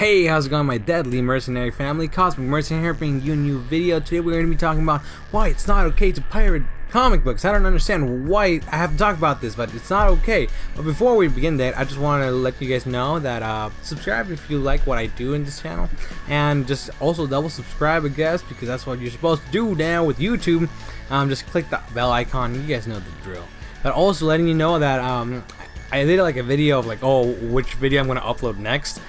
Hey, how's it going, my deadly mercenary family? Cosmic Mercenary here, bringing you a new video. Today we're going to be talking about why it's not okay to pirate comic books. I don't understand why I have to talk about this, but it's not okay. But before we begin that, I just want to let you guys know that subscribe if you like what I do in this channel, and just also double subscribe, I guess, because that's what you're supposed to do now with YouTube. Just click the bell icon. You guys know the drill. But also letting you know that I did like a video of like, oh, which video I'm going to upload next.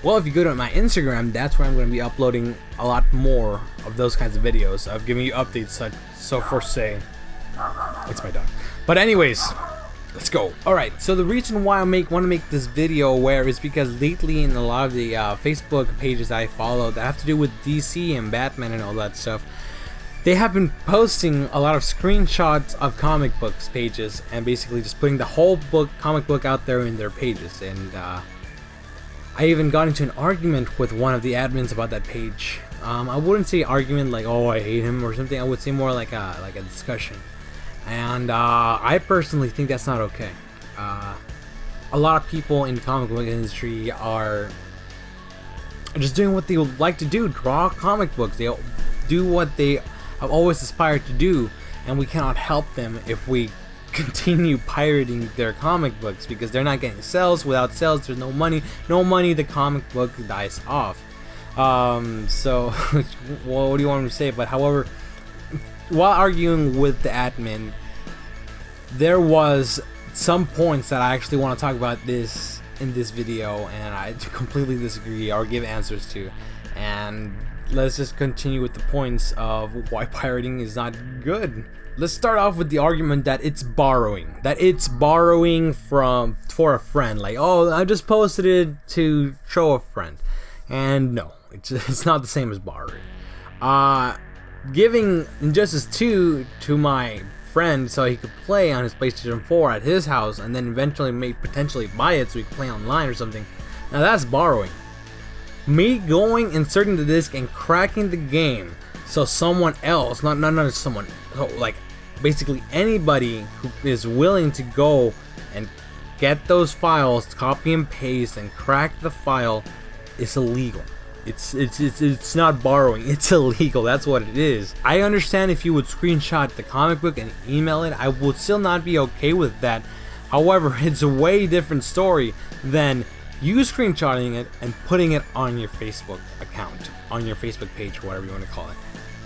Well, if you go to my Instagram, that's where I'm going to be uploading a lot more of those kinds of videos. I've given you updates, so for say, it's my dog. But anyways, let's go. Alright, so the reason why I want to make this video aware is because lately in a lot of the Facebook pages I follow that have to do with DC and Batman and all that stuff, they have been posting a lot of screenshots of comic books pages and basically just putting the whole comic book out there in their pages. And I even got into an argument with one of the admins about that page. I wouldn't say argument like, oh, I hate him or something. I would say more like a discussion. And I personally think that's not okay. A lot of people in the comic book industry are just doing what they would like to do, draw comic books. They do what they have always aspired to do, and we cannot help them if we continue pirating their comic books, because they're not getting sales. Without sales, there's no money. No money, the comic book dies off. So well, what do you want me to say? But however, while arguing with the admin, there was some points that I actually want to talk about this in this video, and I completely disagree or give answers to. And let's just continue with the points of why pirating is not good. Let's start off with the argument that it's borrowing. For a friend. Like, oh, I just posted it to show a friend. And no, it's not the same as borrowing. Giving Injustice 2 to my friend so he could play on his PlayStation 4 at his house, and then eventually potentially buy it so he could play online or something. Now that's borrowing. Me going, inserting the disc, and cracking the game so someone else, not someone, like basically anybody who is willing to go and get those files, copy and paste, and crack the file, is illegal. It's not borrowing, it's illegal. That's what it is. I understand if you would screenshot the comic book and email it, I would still not be okay with that. However, it's a way different story than you screenshotting it and putting it on your Facebook account, on your Facebook page, or whatever you want to call it.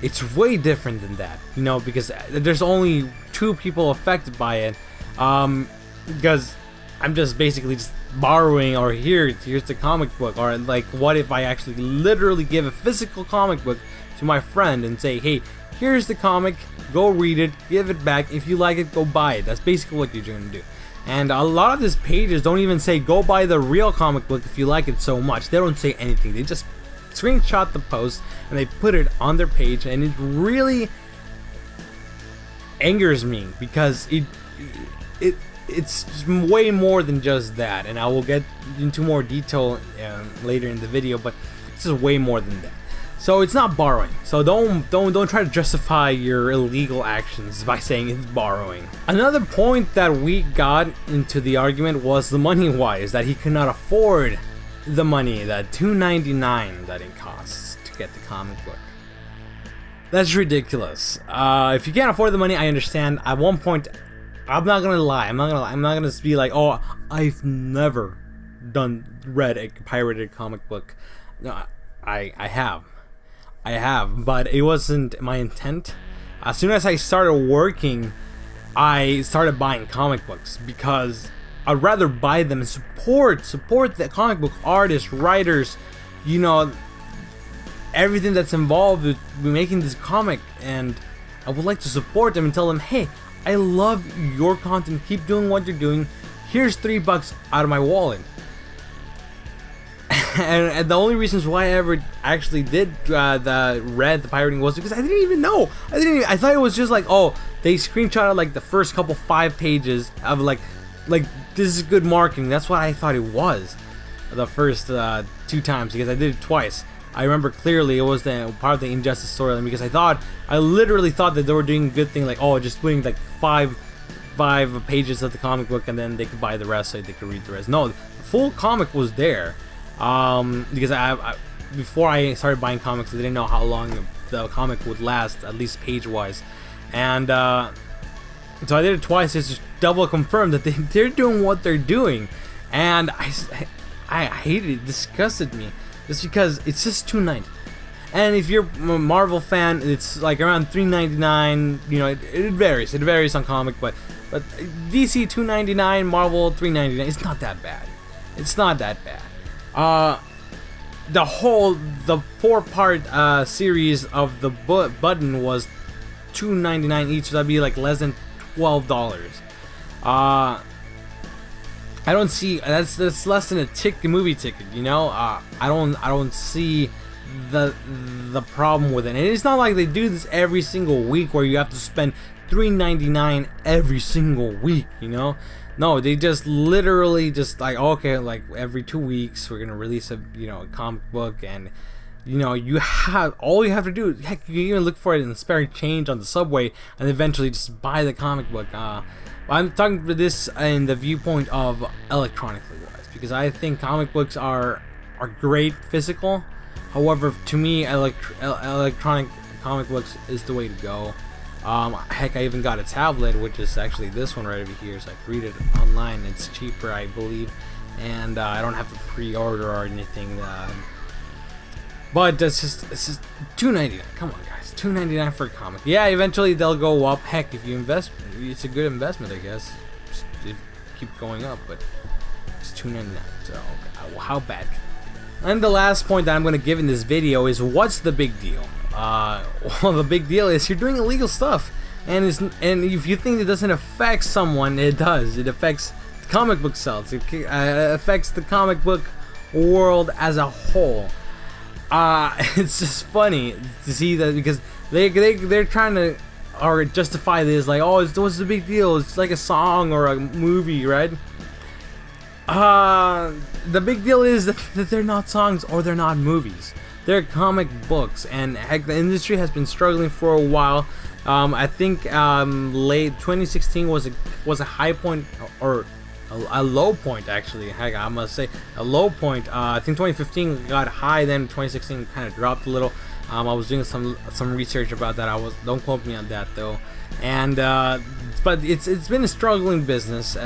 It's way different than that, you know, because there's only two people affected by it. Because I'm just basically just borrowing, or here's the comic book. Or like, what if I actually literally give a physical comic book to my friend and say, hey, here's the comic, go read it, give it back, if you like it, go buy it. That's basically what you're going to do. And a lot of these pages don't even say go buy the real comic book if you like it so much. They don't say anything. They just screenshot the post and they put it on their page, and it really angers me because it's just way more than just that. And I will get into more detail later in the video, but it's just way more than that. So it's not borrowing. So don't try to justify your illegal actions by saying it's borrowing. Another point that we got into the argument was the money wise, that he could not afford the money, that $2.99 that it costs to get the comic book. That's ridiculous. If you can't afford the money, I understand. At one point, I'm not gonna lie. I'm not gonna be like, oh, I've never read a pirated comic book. No, I have, but it wasn't my intent. As soon as I started working, I started buying comic books because I'd rather buy them and support the comic book artists, writers, you know, everything that's involved with making this comic. And I would like to support them and tell them, hey, I love your content, keep doing what you're doing, here's $3 out of my wallet. And the only reasons why I ever actually did read the pirating was because I didn't even know. I thought it was just like, oh, they screenshotted like the first couple 5 pages of like this is good marketing. That's what I thought it was the first 2 times, because I did it twice. I remember clearly it was the part of the Injustice storyline, because I literally thought that they were doing a good thing, like, oh, just putting like 5 pages of the comic book and then they could buy the rest so they could read the rest. No, the full comic was there. Because I before I started buying comics, I didn't know how long the comic would last, at least page-wise, and so I did it twice. It's just double confirmed that they're doing what they're doing, and I hated it. It disgusted me, just because it's just $2.90. And if you're a Marvel fan, it's like around $3.99. You know, it varies. It varies on comic, but DC $2.99, Marvel $3.99. It's not that bad. It's not that bad. The 4-part series of the button was $2.99 each. So that'd be like less than $12. I don't see that's less than a movie ticket. You know, I don't see the problem with it. And it's not like they do this every single week where you have to spend $3.99 every single week, you know. No, they just literally just like, okay, like every 2 weeks we're gonna release a comic book, and you have all you have to do, heck, you can even look for it in spare change on the subway and eventually just buy the comic book. I'm talking about this in the viewpoint of electronically wise, because I think comic books are great physical. However, to me, electronic comic books is the way to go. Heck, I even got a tablet, which is actually this one right over here, so I can read it online. It's cheaper, I believe, and I don't have to pre-order or anything. But it's just $2.99. Come on, guys, $2.99 for a comic. Yeah, eventually they'll go up. Heck, if you invest, it's a good investment, I guess. Just keep going up, but it's $2.99. So how bad? And the last point that I'm going to give in this video is, what's the big deal? Well, the big deal is you're doing illegal stuff, and if you think it doesn't affect someone, it does. It affects comic book sales. It affects the comic book world as a whole. It's just funny to see that, because they're trying to justify this like, oh, what's the big deal? It's like a song or a movie, right? The big deal is that they're not songs or they're not movies. They're comic books, and heck, the industry has been struggling for a while. I think late 2016 was a high point, or a low point actually. Heck, I must say a low point. I think 2015 got high, then 2016 kind of dropped a little. I was doing some research about that. Don't quote me on that though. And but it's been a struggling business.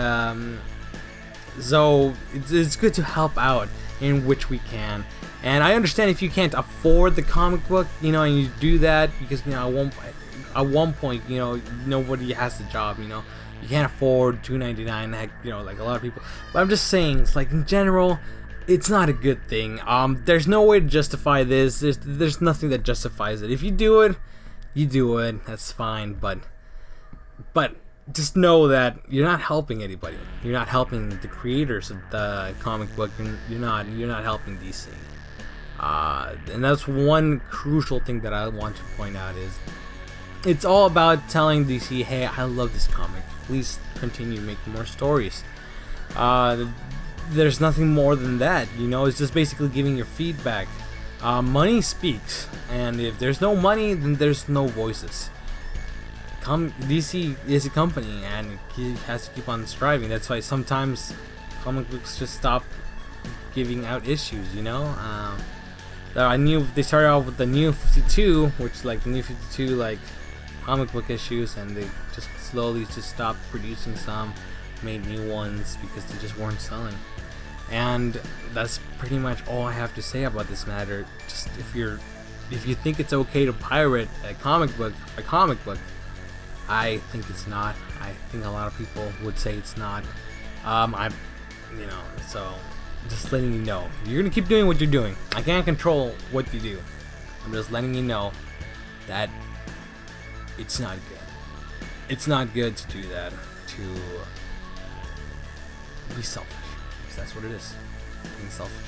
So it's good to help out in which we can. And I understand if you can't afford the comic book, and you do that because at one point, nobody has the job, you can't afford $2.99, heck, like a lot of people. But I'm just saying, it's like in general, it's not a good thing. There's no way to justify this. There's nothing that justifies it. If you do it, you do it. That's fine. But just know that you're not helping anybody. You're not helping the creators of the comic book. You're not helping DC. And that's one crucial thing that I want to point out is it's all about telling DC, hey, I love this comic. Please continue making more stories. There's nothing more than that. It's just basically giving your feedback. Money speaks, and if there's no money, then there's no voices. DC is a company, and it has to keep on striving. That's why sometimes comic books just stop giving out issues. I knew they started off with the New 52, which like the New 52 like comic book issues, and they just slowly just stopped producing some, made new ones because they just weren't selling. And that's pretty much all I have to say about this matter. Just if you think it's okay to pirate a comic book, I think it's not. I think a lot of people would say it's not. So just letting you know, you're gonna keep doing what you're doing. I can't control what you do. I'm just letting you know that it's not good. It's not good to do that, to be selfish, because that's what it is, being selfish.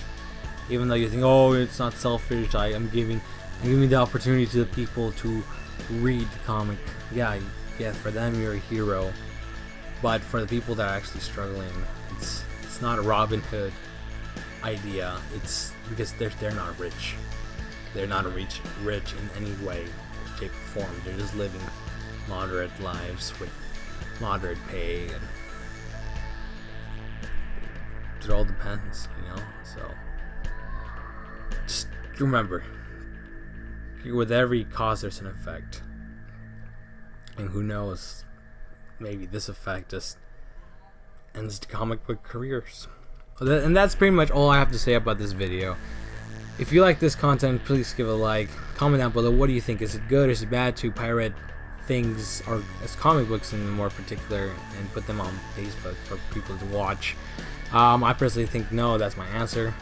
Even though you think, oh, it's not selfish, I'm giving the opportunity to the people to read the comic. Yeah, for them you're a hero, but for the people that are actually struggling, it's not a Robin Hood idea. It's because they're not rich. They're not rich in any way, shape, or form. They're just living moderate lives with moderate pay, and it all depends, So remember, with every cause there's an effect, and who knows, maybe this effect just ends the comic book careers. And that's pretty much all I have to say about this video. If you like this content, please give it a like. Comment down below, what do you think? Is it good or is it bad to pirate things, or as comic books in more particular, and put them on Facebook for people to watch? I personally think no, that's my answer.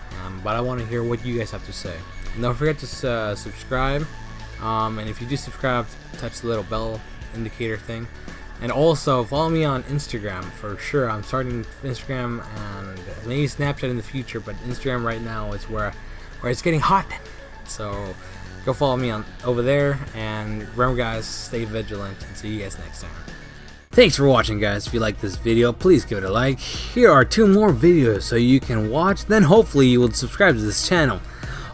But I want to hear what you guys have to say. And don't forget to subscribe. And if you do subscribe, touch the little bell indicator thing. And also follow me on Instagram for sure. I'm starting Instagram and maybe Snapchat in the future, but Instagram right now is where it's getting hot. So go follow me on over there, and remember guys, stay vigilant, and see you guys next time. Thanks for watching guys. If you like this video, please give it a like. Here are 2 more videos so you can watch, then hopefully you will subscribe to this channel.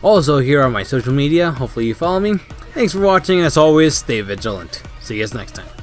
Also, here are my social media, hopefully you follow me. Thanks for watching, and as always, stay vigilant. See you guys next time.